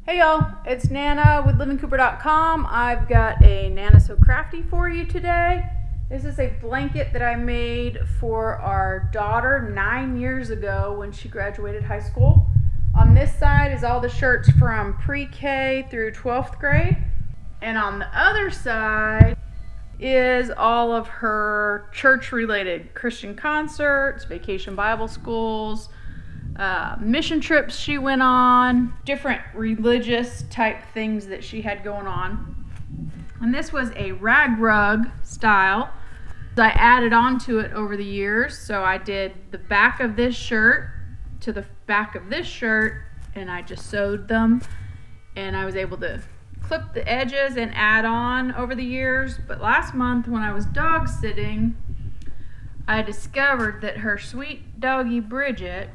Hey y'all, it's Nana with LivingCooper.com. I've got a Nana So Crafty for you today. This is a blanket that I made for our daughter 9 years ago when she graduated high school. On this side is all the shirts from pre-K through 12th grade. And on the other side is all of her church-related Christian concerts, vacation Bible schools, mission trips she went on, different religious type things that she had going on. And this was a rag rug style. I added on to it over the years. So I did the back of this shirt to the back of this shirt, and I just sewed them, and I was able to clip the edges and add on over the years. But last month when I was dog sitting, I discovered that her sweet doggy Bridget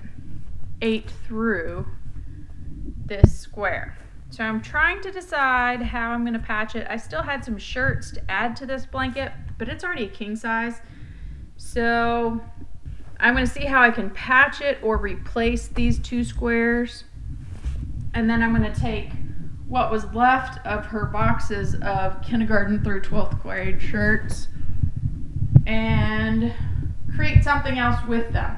ate through this square. So I'm trying to decide how I'm going to patch it. I still had some shirts to add to this blanket, but it's already a king size. So I'm going to see how I can patch it or replace these two squares. And then I'm going to take what was left of her boxes of kindergarten through 12th grade shirts and create something else with them.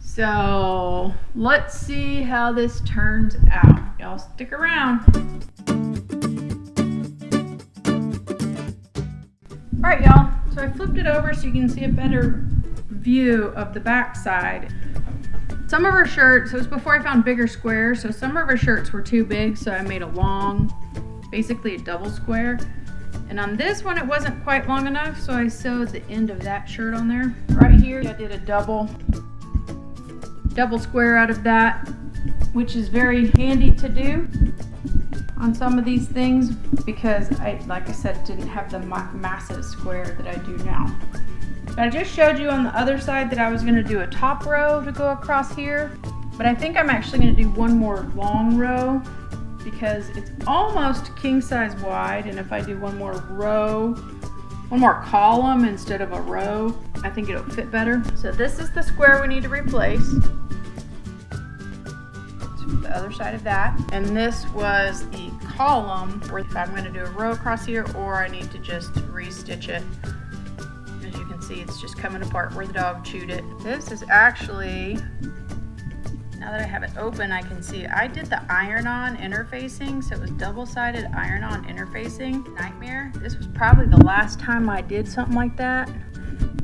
So let's see how this turns out. Y'all stick around. All right, y'all. So I flipped it over so you can see a better view of the back side. Some of her shirts, it was before I found bigger squares, so some of her shirts were too big, so I made a long, basically a double square. And on this one, it wasn't quite long enough, so I sewed the end of that shirt on there. Right here, I did a double square out of that, which is very handy to do on some of these things because like I said, didn't have the massive square that I do now. But I just showed you on the other side that I was going to do a top row to go across here, but I think I'm actually going to do one more long row because it's almost king size wide, and if I do one more row, one more column instead of a row, I think it'll fit better. So this is the square we need to replace. The other side of that, and this was the column where if I'm going to do a row across here or I need to just re-stitch it. As you can see, it's just coming apart where the dog chewed it. This is actually, now that I have it open, I can see I did the iron-on interfacing, so it was double-sided iron-on interfacing. Nightmare. This was probably the last time I did something like that.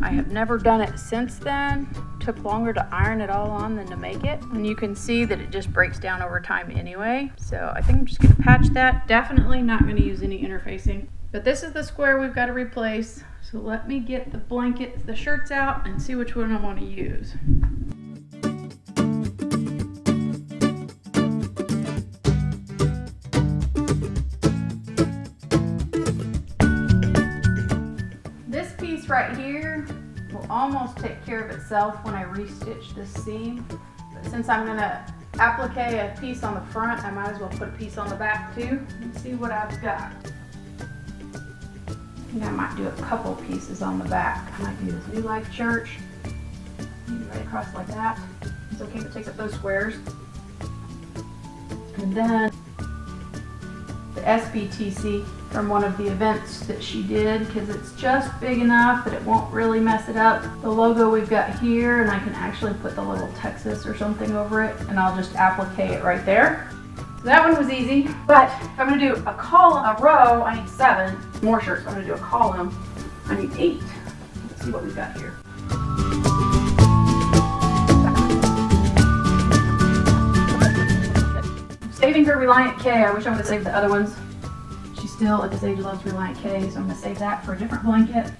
I have never done it since then. Took longer to iron it all on than to make it. And you can see that it just breaks down over time anyway. So I think I'm just gonna patch that. Definitely not gonna use any interfacing. But this is the square we've got to replace. So let me get the blanket, the shirts out and see which one I want to use. This piece right here will almost take care of itself when I restitch this seam. But since I'm going to applique a piece on the front, I might as well put a piece on the back too. Let's see what I've got. I think I might do a couple pieces on the back. I might do this New Life Church. Maybe right across like that. It's okay if it takes up those squares. And then the SBTC from one of the events that she did, because it's just big enough that it won't really mess it up. The logo we've got here, and I can actually put the little Texas or something over it, and I'll just applique it right there. So that one was easy, but if I'm gonna do a column, a row, I need 7 more shirts. If I'm gonna do a column, I need 8. Let's see what we've got here. Saving her Reliant K. I wish I would have saved the other ones. She still at this age loves Reliant K, so I'm going to save that for a different blanket.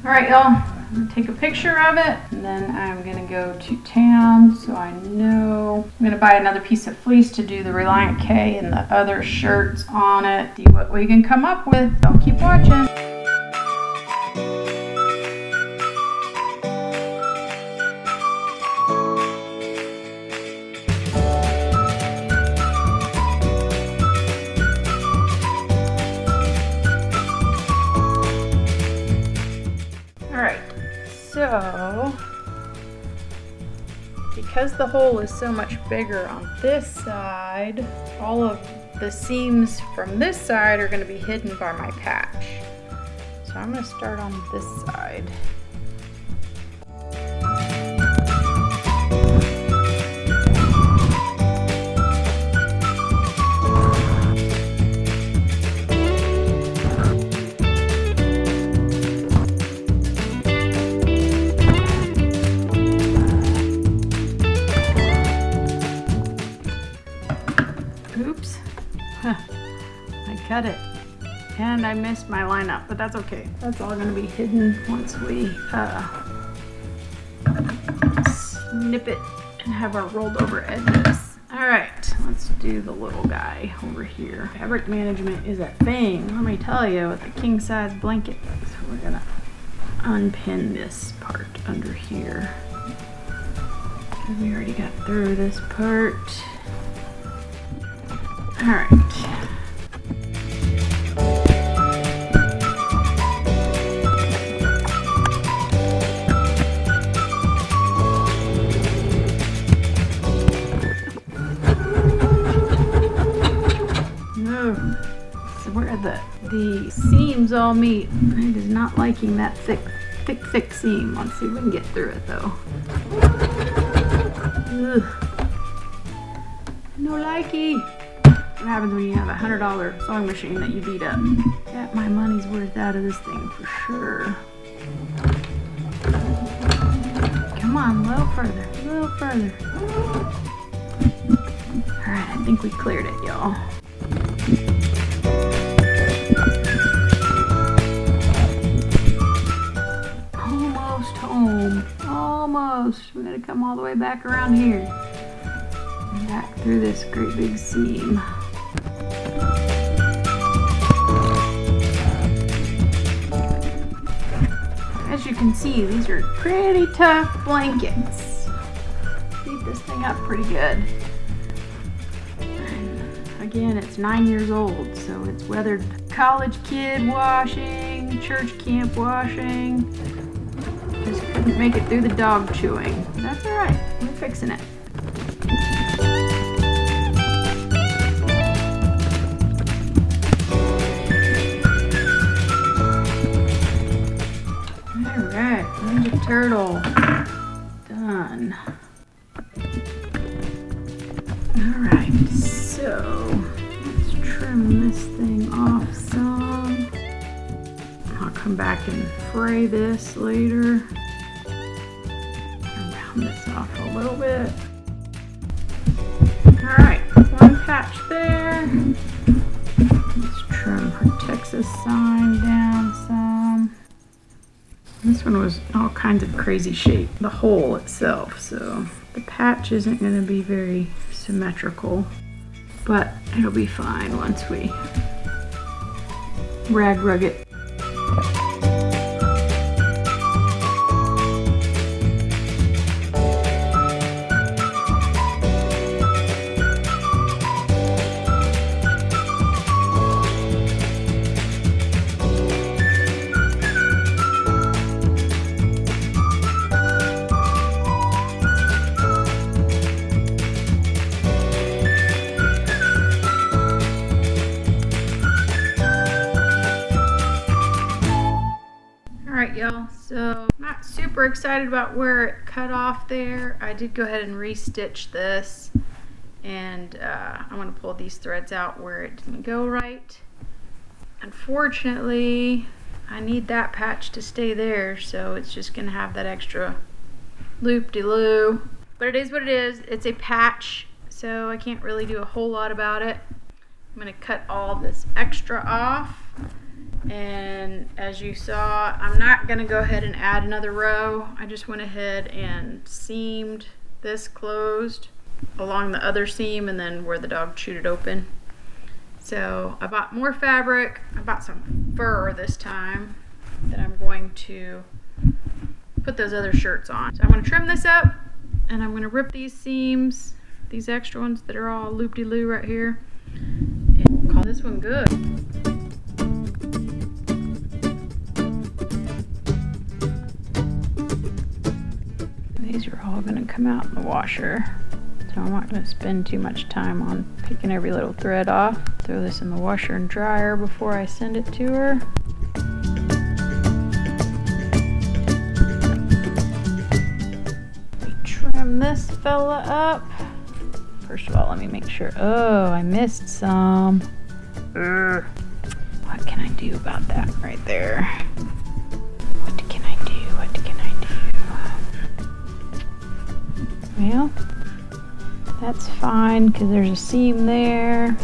Alright y'all, I'm going to take a picture of it, and then I'm going to go to town so I know. I'm going to buy another piece of fleece to do the Reliant K and the other shirts on it. See what we can come up with. Don't keep watching. So, because the hole is so much bigger on this side, all of the seams from this side are going to be hidden by my patch. So I'm going to start on this side. Oops, I cut it and I missed my lineup, but that's okay. That's all going to be hidden once we snip it and have our rolled over edges. All right, let's do the little guy over here. Fabric management is a thing, let me tell you, with the king size blanket. So we're gonna unpin this part under here. We already got through this part. All right. No, so where the seams all meet. It is not liking that thick seam. Let's see if we can get through it though. Ugh. No likey. What happens when you have a $100 sewing machine that you beat up? Got my money's worth out of this thing for sure. Come on, a little further, a little further. Alright, I think we cleared it, y'all. Almost home. Almost. We're gonna come all the way back around here. Back through this great big seam. As you can see, these are pretty tough blankets. Beat this thing up pretty good. And again, it's 9 years old, so it's weathered college kid washing, church camp washing. Just couldn't make it through the dog chewing. That's all right, we're fixing it. Ninja Turtle done. Alright, so let's trim this thing off some. I'll come back and fray this later. Round this off a little bit. Alright, one patch there. Let's trim her Texas sign down some. This one was all kinds of crazy shape, the hole itself, so the patch isn't going to be very symmetrical, but it'll be fine once we rag it. Alright y'all, so not super excited about where it cut off there. I did go ahead and re-stitch this, and I'm going to pull these threads out where it didn't go right. Unfortunately, I need that patch to stay there, so it's just going to have that extra loop-de-loo. But it is what it is. It's a patch, so I can't really do a whole lot about it. I'm going to cut all this extra off. And as you saw, I'm not going to go ahead and add another row. I just went ahead and seamed this closed along the other seam and then where the dog chewed it open. So I bought more fabric. I bought some fur this time that I'm going to put those other shirts on. So I'm going to trim this up and I'm going to rip these seams, these extra ones that are all loop-de-loo right here, and call this one good. These are all gonna come out in the washer. So I'm not gonna spend too much time on picking every little thread off. Throw this in the washer and dryer before I send it to her. Trim this fella up. First of all, let me make sure. Oh, I missed some. What can I do about that right there? What can I do? What can I do? Well, that's fine because there's a seam there.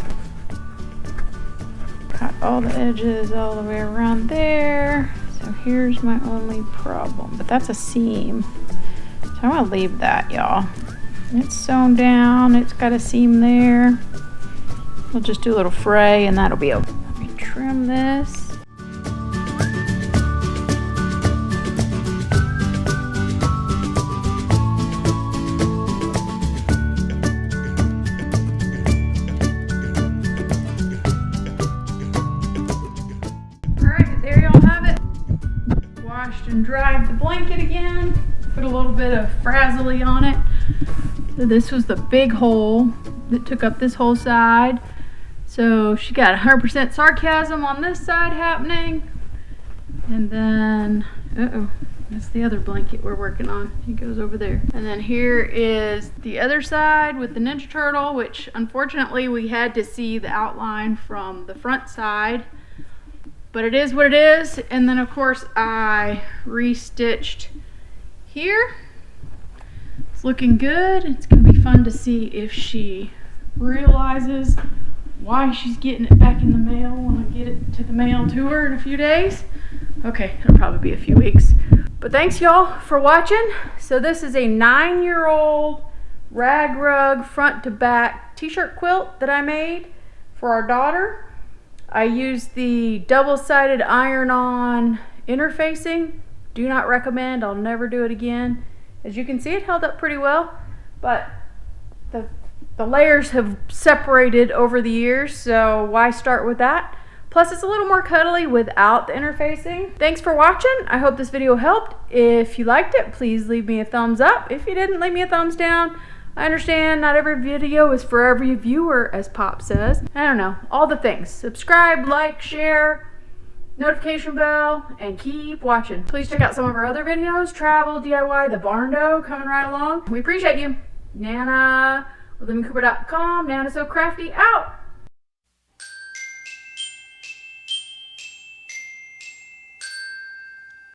Cut all the edges all the way around there. So here's my only problem, but that's a seam. So I'm gonna leave that, y'all. It's sewn down, it's got a seam there. We'll just do a little fray and that'll be okay. Let me trim this. Alright, there y'all have it. Washed and dried the blanket again. Put a little bit of frazzly on it. So this was the big hole that took up this whole side. So she got 100% sarcasm on this side happening. And then, that's the other blanket we're working on. It goes over there. And then here is the other side with the Ninja Turtle, which unfortunately we had to see the outline from the front side. But it is what it is. And then of course I restitched here. It's looking good. It's gonna be fun to see if she realizes why she's getting it back in the mail when I get it to the mail to her in a few days. Okay, it'll probably be a few weeks. But thanks y'all for watching. So this is a 9-year-old rag rug front to back t-shirt quilt that I made for our daughter. I used the double-sided iron-on interfacing. Do not recommend. I'll never do it again. As you can see, it held up pretty well, but the layers have separated over the years, so why start with that? Plus, it's a little more cuddly without the interfacing. Thanks for watching. I hope this video helped. If you liked it, please leave me a thumbs up. If you didn't, leave me a thumbs down. I understand not every video is for every viewer, as Pop says. I don't know, all the things. Subscribe, like, share, notification bell, and keep watching. Please check out some of our other videos, travel, DIY, the barn dough coming right along. We appreciate you. Nana with LivingCooper.com, Nana So Crafty out.